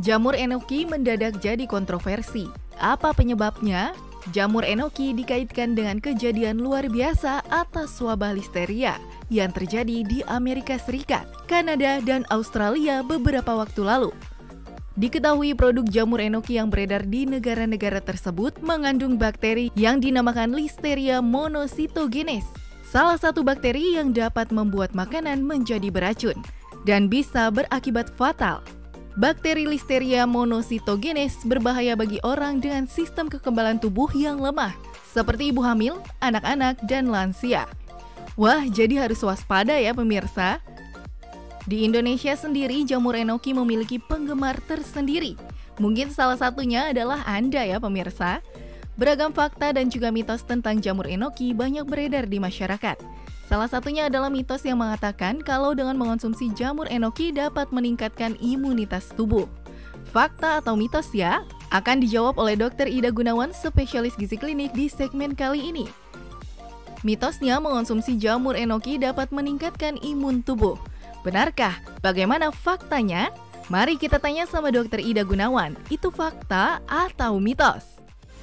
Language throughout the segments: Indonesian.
Jamur enoki mendadak jadi kontroversi. Apa penyebabnya? Jamur enoki dikaitkan dengan kejadian luar biasa atas wabah listeria yang terjadi di Amerika Serikat, Kanada, dan Australia beberapa waktu lalu. Diketahui produk jamur enoki yang beredar di negara-negara tersebut mengandung bakteri yang dinamakan Listeria monocytogenes, salah satu bakteri yang dapat membuat makanan menjadi beracun dan bisa berakibat fatal. Bakteri Listeria monocytogenes berbahaya bagi orang dengan sistem kekebalan tubuh yang lemah, seperti ibu hamil, anak-anak, dan lansia. Wah, jadi harus waspada ya pemirsa. Di Indonesia sendiri, jamur enoki memiliki penggemar tersendiri. Mungkin salah satunya adalah Anda ya pemirsa. Beragam fakta dan juga mitos tentang jamur enoki banyak beredar di masyarakat. Salah satunya adalah mitos yang mengatakan kalau dengan mengonsumsi jamur enoki dapat meningkatkan imunitas tubuh. Fakta atau mitos ya? Akan dijawab oleh Dr. Ida Gunawan, spesialis gizi klinik di segmen kali ini. Mitosnya mengonsumsi jamur enoki dapat meningkatkan imun tubuh. Benarkah? Bagaimana faktanya? Mari kita tanya sama Dr. Ida Gunawan, itu fakta atau mitos?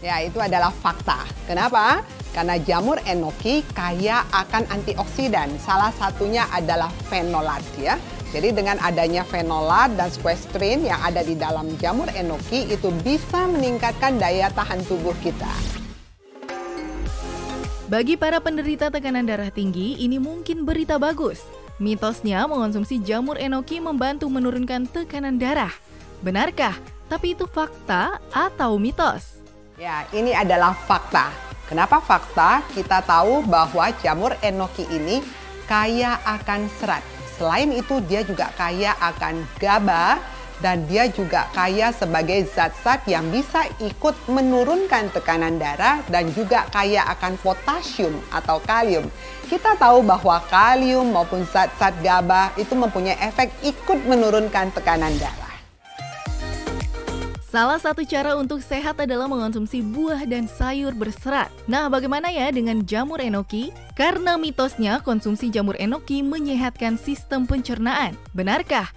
Ya, itu adalah fakta. Kenapa? Karena jamur enoki kaya akan antioksidan. Salah satunya adalah fenolat ya. Jadi dengan adanya fenolat dan squalene yang ada di dalam jamur enoki itu bisa meningkatkan daya tahan tubuh kita. Bagi para penderita tekanan darah tinggi, ini mungkin berita bagus. Mitosnya mengonsumsi jamur enoki membantu menurunkan tekanan darah. Benarkah? Tapi itu fakta atau mitos? Ya, ini adalah fakta. Kenapa fakta? Kita tahu bahwa jamur enoki ini kaya akan serat. Selain itu dia juga kaya akan GABA dan dia juga kaya sebagai zat-zat yang bisa ikut menurunkan tekanan darah dan juga kaya akan potasium atau kalium. Kita tahu bahwa kalium maupun zat-zat GABA itu mempunyai efek ikut menurunkan tekanan darah. Salah satu cara untuk sehat adalah mengonsumsi buah dan sayur berserat. Nah, bagaimana ya dengan jamur enoki? Karena mitosnya konsumsi jamur enoki menyehatkan sistem pencernaan. Benarkah?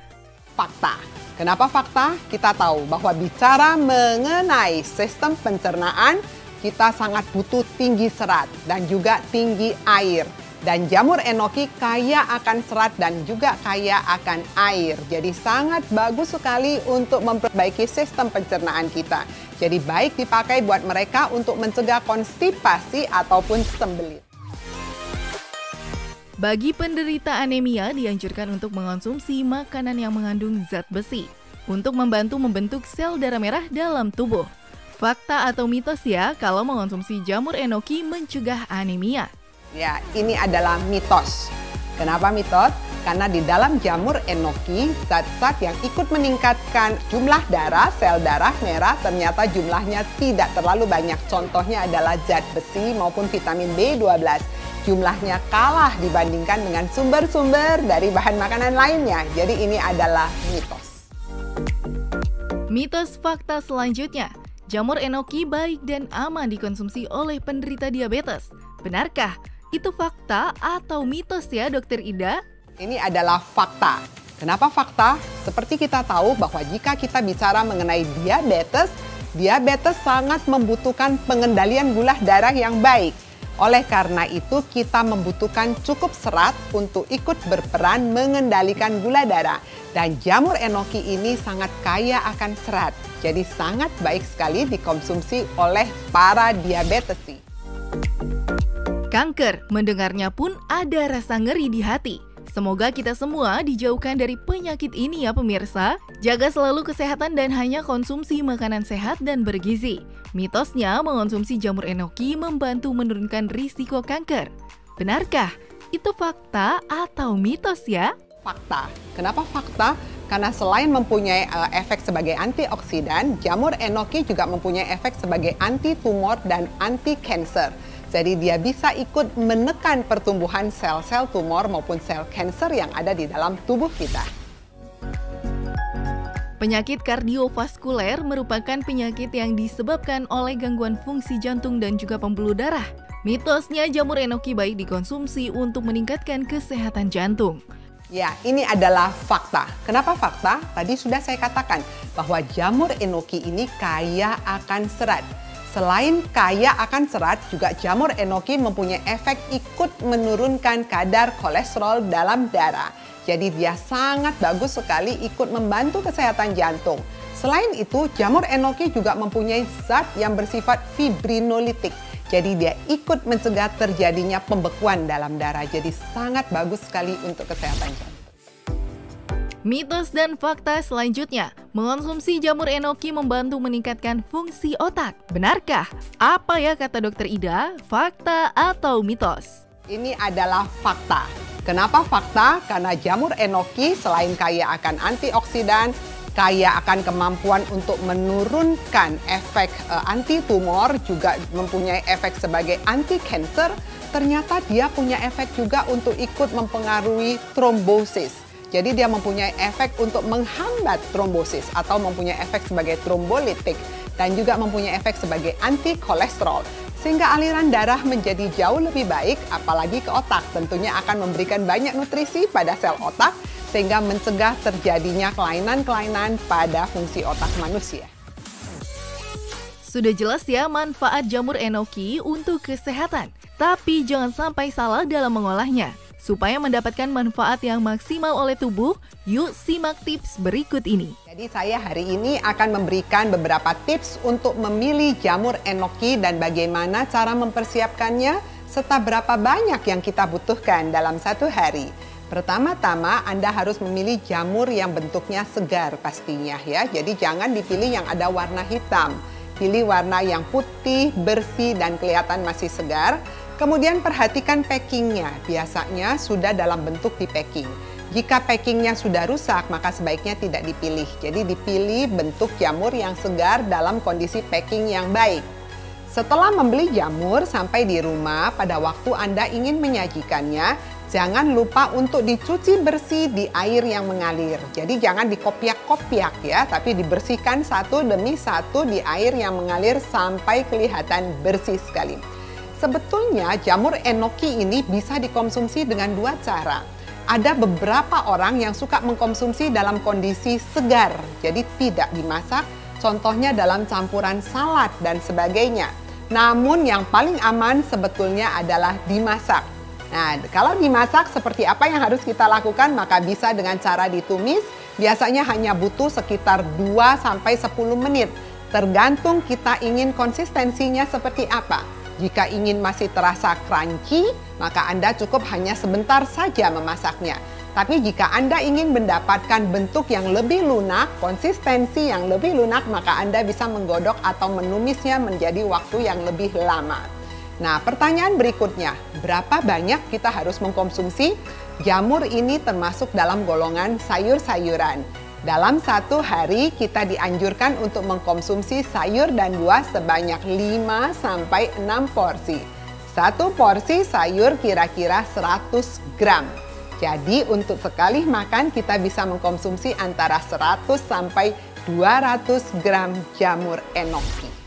Fakta. Kenapa fakta? Kita tahu bahwa bicara mengenai sistem pencernaan, kita sangat butuh tinggi serat dan juga tinggi air. Dan jamur enoki kaya akan serat dan juga kaya akan air. Jadi sangat bagus sekali untuk memperbaiki sistem pencernaan kita. Jadi baik dipakai buat mereka untuk mencegah konstipasi ataupun sembelit. Bagi penderita anemia dianjurkan untuk mengonsumsi makanan yang mengandung zat besi untuk membantu membentuk sel darah merah dalam tubuh. Fakta atau mitos ya kalau mengonsumsi jamur enoki mencegah anemia? Ya, ini adalah mitos. Kenapa mitos? Karena di dalam jamur enoki, zat-zat yang ikut meningkatkan jumlah darah, sel darah merah, ternyata jumlahnya tidak terlalu banyak. Contohnya adalah zat besi maupun vitamin B12. Jumlahnya kalah dibandingkan dengan sumber-sumber dari bahan makanan lainnya. Jadi ini adalah mitos. Mitos fakta selanjutnya, jamur enoki baik dan aman dikonsumsi oleh penderita diabetes. Benarkah? Itu fakta atau mitos ya Dr. Ida? Ini adalah fakta. Kenapa fakta? Seperti kita tahu bahwa jika kita bicara mengenai diabetes sangat membutuhkan pengendalian gula darah yang baik. Oleh karena itu kita membutuhkan cukup serat untuk ikut berperan mengendalikan gula darah. Dan jamur enoki ini sangat kaya akan serat. Jadi sangat baik sekali dikonsumsi oleh para diabetesi. Kanker, mendengarnya pun ada rasa ngeri di hati. Semoga kita semua dijauhkan dari penyakit ini ya pemirsa. Jaga selalu kesehatan dan hanya konsumsi makanan sehat dan bergizi. Mitosnya mengonsumsi jamur enoki membantu menurunkan risiko kanker. Benarkah? Itu fakta atau mitos ya? Fakta. Kenapa fakta? Karena selain mempunyai efek sebagai antioksidan, jamur enoki juga mempunyai efek sebagai anti-tumor dan anti-kanker. Jadi dia bisa ikut menekan pertumbuhan sel-sel tumor maupun sel kanker yang ada di dalam tubuh kita. Penyakit kardiovaskuler merupakan penyakit yang disebabkan oleh gangguan fungsi jantung dan juga pembuluh darah. Mitosnya jamur enoki baik dikonsumsi untuk meningkatkan kesehatan jantung. Ya, ini adalah fakta. Kenapa fakta? Tadi sudah saya katakan bahwa jamur enoki ini kaya akan serat. Selain kaya akan serat, juga jamur enoki mempunyai efek ikut menurunkan kadar kolesterol dalam darah. Jadi dia sangat bagus sekali ikut membantu kesehatan jantung. Selain itu, jamur enoki juga mempunyai zat yang bersifat fibrinolitik. Jadi dia ikut mencegah terjadinya pembekuan dalam darah. Jadi sangat bagus sekali untuk kesehatan jantung. Mitos dan fakta selanjutnya, mengonsumsi jamur enoki membantu meningkatkan fungsi otak. Benarkah? Apa ya kata Dokter Ida? Fakta atau mitos? Ini adalah fakta. Kenapa fakta? Karena jamur enoki selain kaya akan antioksidan, kaya akan kemampuan untuk menurunkan efek anti tumor, juga mempunyai efek sebagai anti cancer. Ternyata dia punya efek juga untuk ikut mempengaruhi trombosis. Jadi dia mempunyai efek untuk menghambat trombosis atau mempunyai efek sebagai trombolitik dan juga mempunyai efek sebagai anti kolesterol. Sehingga aliran darah menjadi jauh lebih baik, apalagi ke otak. Tentunya akan memberikan banyak nutrisi pada sel otak, sehingga mencegah terjadinya kelainan-kelainan pada fungsi otak manusia. Sudah jelas ya manfaat jamur enoki untuk kesehatan, tapi jangan sampai salah dalam mengolahnya. Supaya mendapatkan manfaat yang maksimal oleh tubuh, yuk simak tips berikut ini. Jadi saya hari ini akan memberikan beberapa tips untuk memilih jamur enoki dan bagaimana cara mempersiapkannya, serta berapa banyak yang kita butuhkan dalam satu hari. Pertama-tama Anda harus memilih jamur yang bentuknya segar pastinya ya. Jadi jangan dipilih yang ada warna hitam. Pilih warna yang putih, bersih, dan kelihatan masih segar. Kemudian perhatikan packingnya, biasanya sudah dalam bentuk di packing. Jika packingnya sudah rusak, maka sebaiknya tidak dipilih. Jadi dipilih bentuk jamur yang segar dalam kondisi packing yang baik. Setelah membeli jamur sampai di rumah, pada waktu Anda ingin menyajikannya, jangan lupa untuk dicuci bersih di air yang mengalir. Jadi jangan dikopiak-kopiak ya, tapi dibersihkan satu demi satu di air yang mengalir sampai kelihatan bersih sekali. Sebetulnya jamur enoki ini bisa dikonsumsi dengan dua cara. Ada beberapa orang yang suka mengkonsumsi dalam kondisi segar, jadi tidak dimasak, contohnya dalam campuran salad dan sebagainya. Namun yang paling aman sebetulnya adalah dimasak. Nah, kalau dimasak seperti apa yang harus kita lakukan? Maka bisa dengan cara ditumis, biasanya hanya butuh sekitar 2-10 menit. Tergantung kita ingin konsistensinya seperti apa. Jika ingin masih terasa crunchy, maka Anda cukup hanya sebentar saja memasaknya. Tapi jika Anda ingin mendapatkan bentuk yang lebih lunak, konsistensi yang lebih lunak, maka Anda bisa menggodok atau menumisnya menjadi waktu yang lebih lama. Nah, pertanyaan berikutnya, berapa banyak kita harus mengkonsumsi? Jamur ini termasuk dalam golongan sayur-sayuran. Dalam satu hari kita dianjurkan untuk mengkonsumsi sayur dan buah sebanyak 5-6 porsi. Satu porsi sayur kira-kira 100 gram. Jadi untuk sekali makan kita bisa mengkonsumsi antara 100-200 gram jamur enoki.